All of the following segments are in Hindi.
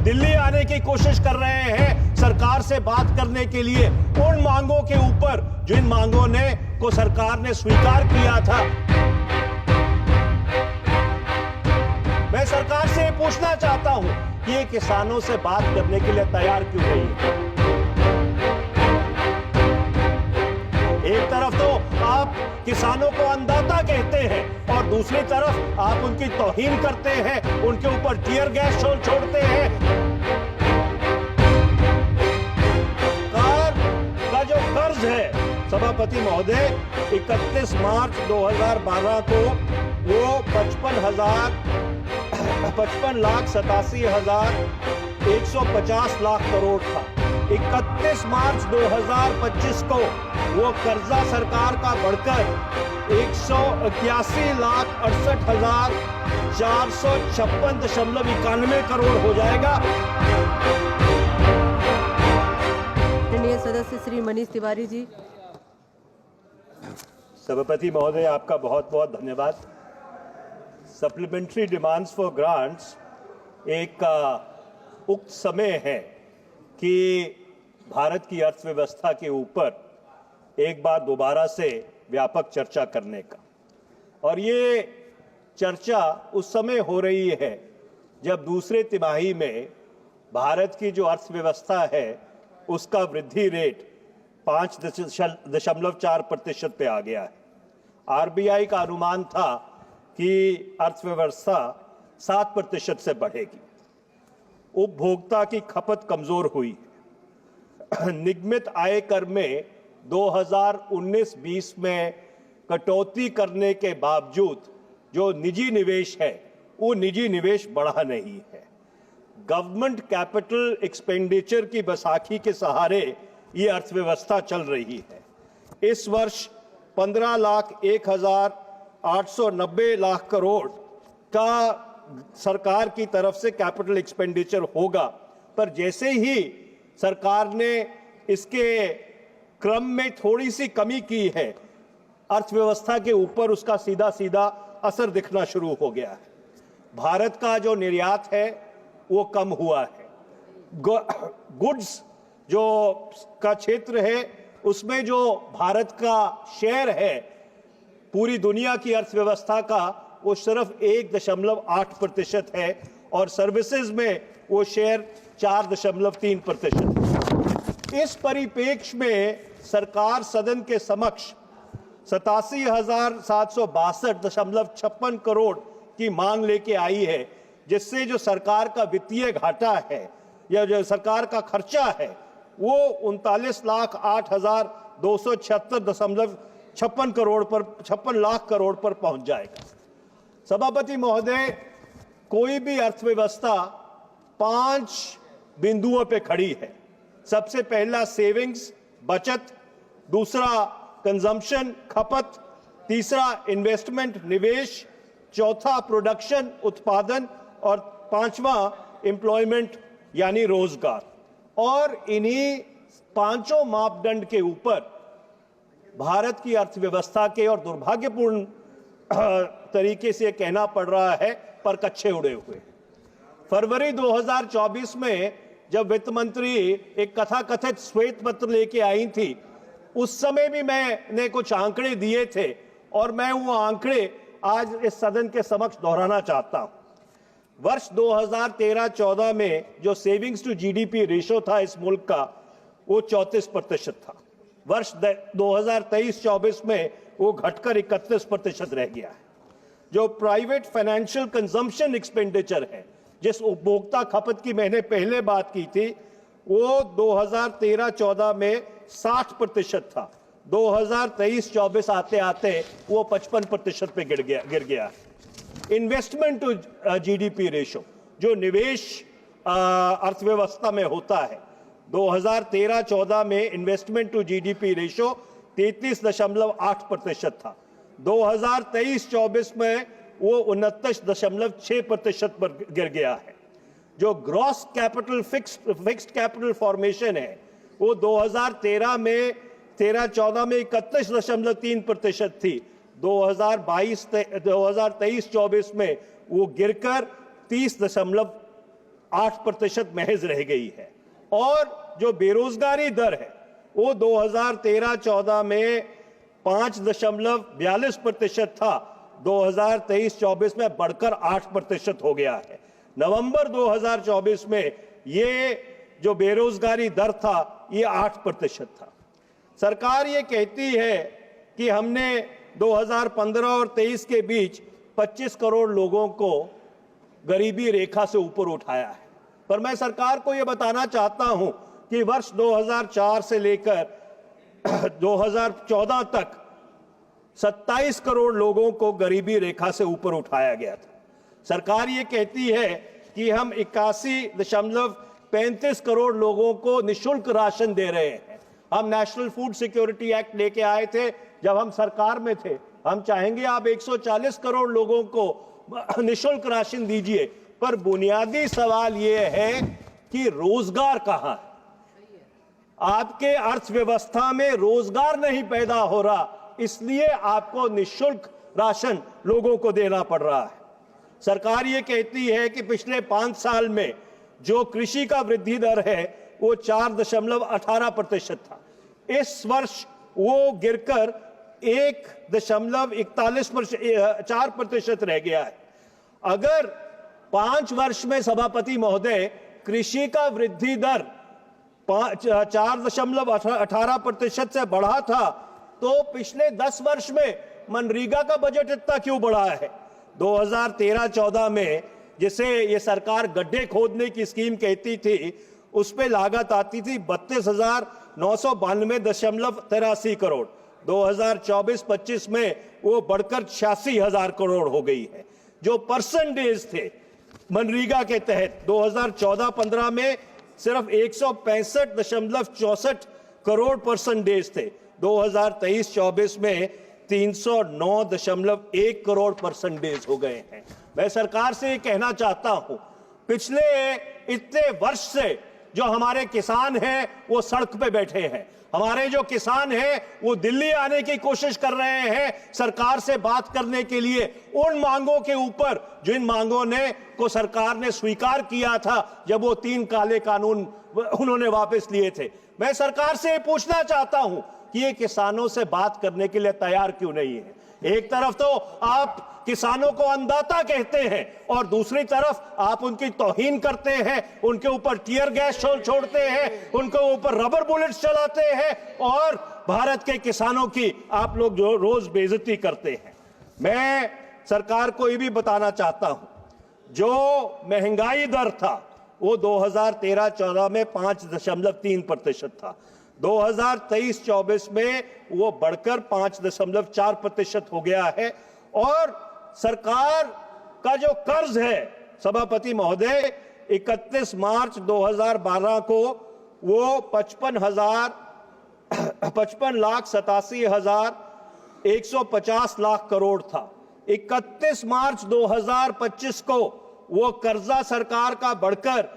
दिल्ली आने की कोशिश कर रहे हैं सरकार से बात करने के लिए उन मांगों के ऊपर जिन मांगों को सरकार ने स्वीकार किया था। मैं सरकार से पूछना चाहता हूं कि ये किसानों से बात करने के लिए तैयार क्यों नहीं है? एक तरफ तो आप किसानों को अन्नदाता कहते हैं और दूसरी तरफ आप उनकी तौहीन करते हैं, उनके ऊपर टीयर गैस छोड़ते हैं। का जो कर्ज है सभापति महोदय, 31 मार्च 2012 को वो 55,87,150 लाख करोड़ था। 31 मार्च 2025 को वो कर्जा सरकार का बढ़कर 181,68,456.91 करोड़ हो जाएगा। सदस्य श्री मनीष तिवारी जी। सभापति महोदय, आपका बहुत बहुत धन्यवाद। सप्लीमेंट्री डिमांड्स फॉर ग्रांट्स एक उक्त समय है कि भारत की अर्थव्यवस्था के ऊपर एक बार दोबारा से व्यापक चर्चा करने का, और ये चर्चा उस समय हो रही है जब दूसरे तिमाही में भारत की जो अर्थव्यवस्था है उसका वृद्धि रेट 5.4% पे आ गया है। आरबीआई का अनुमान था कि अर्थव्यवस्था 7% से बढ़ेगी। उपभोक्ता की खपत कमजोर हुई। निगमित आय कर में 2019-20 में कटौती करने के बावजूद जो निजी निवेश है वो निजी निवेश बढ़ा नहीं है। गवर्नमेंट कैपिटल एक्सपेंडिचर की बैसाखी के सहारे ये अर्थव्यवस्था चल रही है। इस वर्ष 15,01,890 लाख करोड़ का सरकार की तरफ से कैपिटल एक्सपेंडिचर होगा, पर जैसे ही सरकार ने इसके क्रम में थोड़ी सी कमी की है, अर्थव्यवस्था के ऊपर उसका सीधा सीधा असर दिखना शुरू हो गया है। भारत का जो निर्यात है वो कम हुआ है। गुड्स जो का क्षेत्र है उसमें जो भारत का शेयर है पूरी दुनिया की अर्थव्यवस्था का वो सिर्फ 1.8% है और सर्विसेज में वो शेयर 4.3%। इस परिप्रेक्ष्य में सरकार सदन के समक्ष 87,762.56 करोड़ की मांग लेके आई है, जिससे जो सरकार का वित्तीय घाटा है या जो सरकार का खर्चा है वो 39,08,276.56 करोड़ पर 56 लाख करोड़ पर पहुंच जाएगा। सभापति महोदय, कोई भी अर्थव्यवस्था 5 बिंदुओं पे खड़ी है। सबसे पहला सेविंग्स बचत, दूसरा कंजम्पशन खपत, तीसरा इन्वेस्टमेंट निवेश, चौथा प्रोडक्शन उत्पादन और पांचवा एम्प्लॉयमेंट यानी रोजगार। और इन्हीं पांचों मापदंड के ऊपर भारत की अर्थव्यवस्था के, और दुर्भाग्यपूर्ण तरीके से कहना पड़ रहा है, पर कच्छे उड़े हुए। फरवरी 2024 में जब वित्त मंत्री एक कथाकथित श्वेत पत्र लेके आई थी, उस समय भी मैंने कुछ आंकड़े दिए थे और मैं वो आंकड़े आज इस सदन के समक्ष दोहराना चाहता हूं। वर्ष 2013-14 में जो सेविंग्स टू जीडीपी रेशो था इस मुल्क का वो 34% था। वर्ष 2023-24 में वो घटकर 31% रह गया है। जो प्राइवेट फाइनेंशियल कंजम्पशन एक्सपेंडिचर है, जिस उपभोक्ता खपत की मैंने पहले बात की थी, वो 2013-14 में 60% था। 2023-24 आते आते वो 55% पे गिर गया। इन्वेस्टमेंट टू जीडीपी रेशो, जो निवेश अर्थव्यवस्था में होता है, 2013-14 में इन्वेस्टमेंट टू जीडीपी रेशो 33.8% था। 2023-24 में वो 29.6% पर गिर गया है। जो gross capital fixed capital formation है वो 2013-14 में 31.3% थी। 2023-24 में वो गिरकर 8% महज रह गई है। और जो बेरोजगारी दर है वो 2013-14 में 5.42% था, 2023-24 में बढ़कर 8% हो गया है। नवंबर 2024 में ये जो बेरोजगारी दर था ये 8% था। सरकार ये कहती है कि हमने 2015 और 23 के बीच 25 करोड़ लोगों को गरीबी रेखा से ऊपर उठाया है, पर मैं सरकार को यह बताना चाहता हूं कि वर्ष 2004 से लेकर 2014 तक 27 करोड़ लोगों को गरीबी रेखा से ऊपर उठाया गया था। सरकार ये कहती है कि हम 81.35 करोड़ लोगों को निःशुल्क राशन दे रहे हैं। हम नेशनल फूड सिक्योरिटी एक्ट लेके आए थे जब हम सरकार में थे। हम चाहेंगे आप 140 करोड़ लोगों को निःशुल्क राशन दीजिए, पर बुनियादी सवाल यह है कि रोजगार कहां है? आपके अर्थव्यवस्था में रोजगार नहीं पैदा हो रहा, इसलिए आपको निःशुल्क राशन लोगों को देना पड़ रहा है। सरकार ये कहती है कि पिछले 5 साल में जो कृषि का वृद्धि दर है वो 4.18% था। इस वर्ष वो गिरकर 1.41% रह गया है। अगर 5 वर्ष में सभापति महोदय कृषि का वृद्धि दर 4.18% से बढ़ा था, तो पिछले 10 वर्ष में मनरेगा का बजट इतना क्यों बढ़ा है? 2013-14 में जिसे ये सरकार गड्ढे खोदने की स्कीम कहती थी, उस पे लागत आती थी 32,992.83 करोड़। 2024-25 में वो बढ़कर 86,000 करोड़ हो गई है। जो परसेंटेज थे मनरेगा के तहत 2014-15 में सिर्फ 165.64 करोड़ परसेंटेज थे, 2023-24 में 309.1 करोड़ परसेंटेज हो गए हैं। मैं सरकार से ये कहना चाहता हूं, पिछले इतने वर्ष से जो हमारे किसान हैं वो सड़क पे बैठे हैं। हमारे जो किसान हैं वो दिल्ली आने की कोशिश कर रहे हैं सरकार से बात करने के लिए उन मांगों के ऊपर जिन मांगों को सरकार ने स्वीकार किया था जब वो 3 काले कानून उन्होंने वापस लिए थे। मैं सरकार से पूछना चाहता हूं कि ये किसानों से बात करने के लिए तैयार क्यों नहीं है? एक तरफ तो आप किसानों को अन्नदाता कहते हैं और दूसरी तरफ आप उनकी तौहीन करते हैं, उनके ऊपर टीयर गैस छोड़ते हैं, उनके ऊपर रबर बुलेट्स चलाते हैं और भारत के किसानों की आप लोग जो रोज बेइज्जती करते हैं। मैं सरकार को यह भी बताना चाहता हूं, जो महंगाई दर था वो 2013-14 में 5.3% था, 2023-24 में वो बढ़कर 5.4% हो गया है। और सरकार का जो कर्ज है सभापति महोदय, 31 मार्च 2012 को वो 55,87,150 लाख करोड़ था। 31 मार्च 2025 को वो कर्जा सरकार का बढ़कर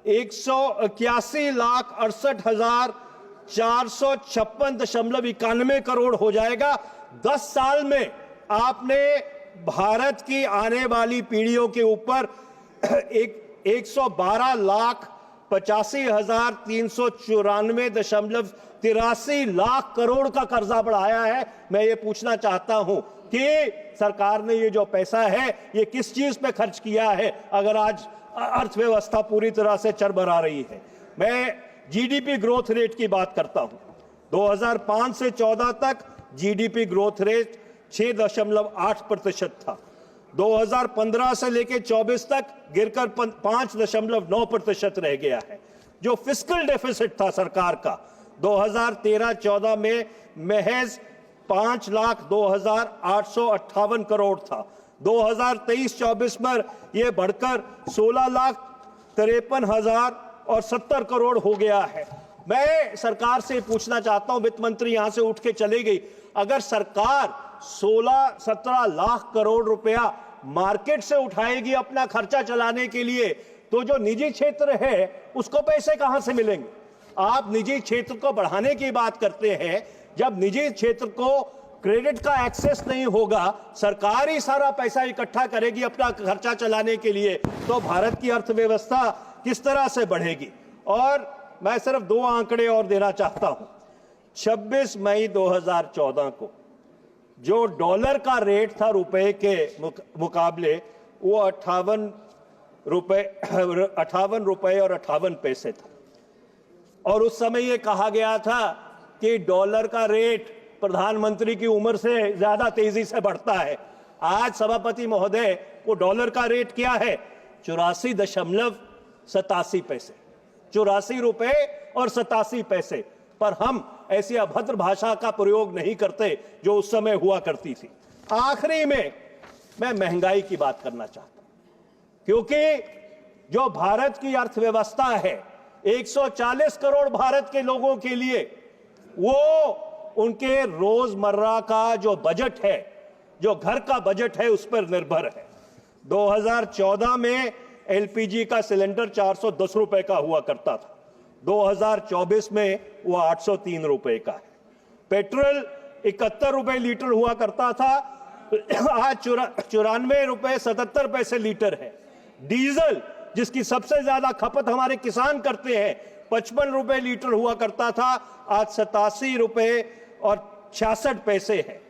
181,68,456.91 करोड़ हो जाएगा। 10 साल में आपने भारत की आने वाली पीढ़ियों के ऊपर 112,85,394.83 लाख करोड़ का कर्जा बढ़ाया है। मैं ये पूछना चाहता हूं कि सरकार ने ये जो पैसा है ये किस चीज पे खर्च किया है, अगर आज अर्थव्यवस्था पूरी तरह से चरमरा रही है। मैं जीडीपी ग्रोथ रेट की बात करता हूं। 2005 से 14 तक जीडीपी ग्रोथ रेट 6.8% था। 2015 से लेकर 24 तक गिरकर 5.9% रह गया है। जो फिस्कल डेफिसिट था सरकार का 2013-14 में महज 5,02,858 करोड़ था। 2023-24 में यह बढ़कर 16,53,070 करोड़ हो गया है। मैं सरकार से पूछना चाहता हूं, वित्त मंत्री यहां से उठ के चले गई, अगर सरकार 16-17 लाख करोड़ रुपया मार्केट से उठाएगी अपना खर्चा चलाने के लिए, तो जो निजी क्षेत्र है उसको पैसे कहां से मिलेंगे? आप निजी क्षेत्र को बढ़ाने की बात करते हैं, जब निजी क्षेत्र को क्रेडिट का एक्सेस नहीं होगा, सरकार ही सारा पैसा इकट्ठा करेगी अपना खर्चा चलाने के लिए, तो भारत की अर्थव्यवस्था किस तरह से बढ़ेगी। और मैं सिर्फ 2 आंकड़े और देना चाहता हूं। 26 मई 2014 को जो डॉलर का रेट था रुपए के मुकाबले, वो 58 रुपए और 58 पैसे था। और उस समय ये कहा गया था कि डॉलर का रेट प्रधानमंत्री की उम्र से ज्यादा तेजी से बढ़ता है। आज सभापति महोदय, वो डॉलर का रेट क्या है? 84.87 पैसे, 84 रुपए और 87 पैसे। पर हम ऐसी अभद्र भाषा का प्रयोग नहीं करते जो उस समय हुआ करती थी। आखिरी में मैं महंगाई की बात करना चाहता हूं, क्योंकि जो भारत की अर्थव्यवस्था है, 140 करोड़ भारत के लोगों के लिए वो उनके रोजमर्रा का जो बजट है, जो घर का बजट है, उस पर निर्भर है। 2014 में एलपीजी का सिलेंडर 410 रुपए का हुआ करता था, 2024 में वो 803 रुपए का है। पेट्रोल 71 रुपए लीटर हुआ करता था, आज 94 रुपए 77 पैसे लीटर है। डीजल, जिसकी सबसे ज्यादा खपत हमारे किसान करते हैं, 55 रुपए लीटर हुआ करता था, आज 87 रुपए और 66 पैसे है।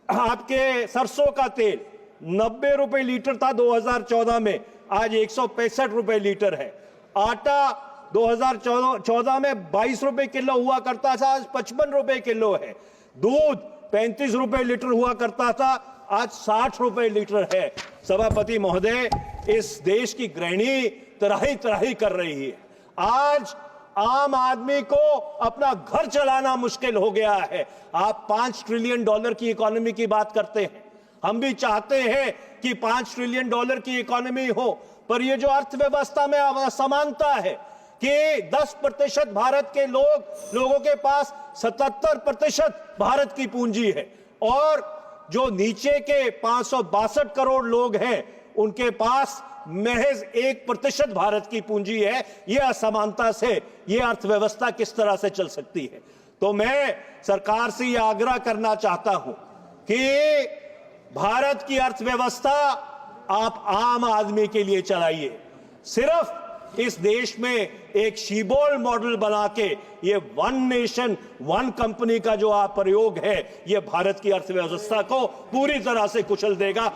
आपके सरसों का तेल 90 रुपए लीटर था 2014 में, आज 165 रुपए लीटर है। आटा 2014 में 22 रुपए किलो हुआ करता था, आज 55 रुपए किलो है। दूध 35 रुपए लीटर हुआ करता था, आज 60 रुपए लीटर है। सभापति महोदय, इस देश की गृहिणी त्राही त्राही कर रही है। आज आम आदमी को अपना घर चलाना मुश्किल हो गया है। आप 5 ट्रिलियन डॉलर की इकोनॉमी की बात करते हैं, हम भी चाहते हैं कि 5 ट्रिलियन डॉलर की इकोनॉमी हो, पर यह जो अर्थव्यवस्था में असमानता है कि 10% भारत के लोगों के पास 77% भारत की पूंजी है, और जो नीचे के 562 करोड़ लोग हैं उनके पास महज 1% भारत की पूंजी है। यह असमानता से यह अर्थव्यवस्था किस तरह से चल सकती है? तो मैं सरकार से यह आग्रह करना चाहता हूं कि भारत की अर्थव्यवस्था आप आम आदमी के लिए चलाइए। सिर्फ इस देश में एक शीबोल मॉडल बना के ये 1 नेशन 1 कंपनी का जो आप प्रयोग है, ये भारत की अर्थव्यवस्था को पूरी तरह से कुचल देगा।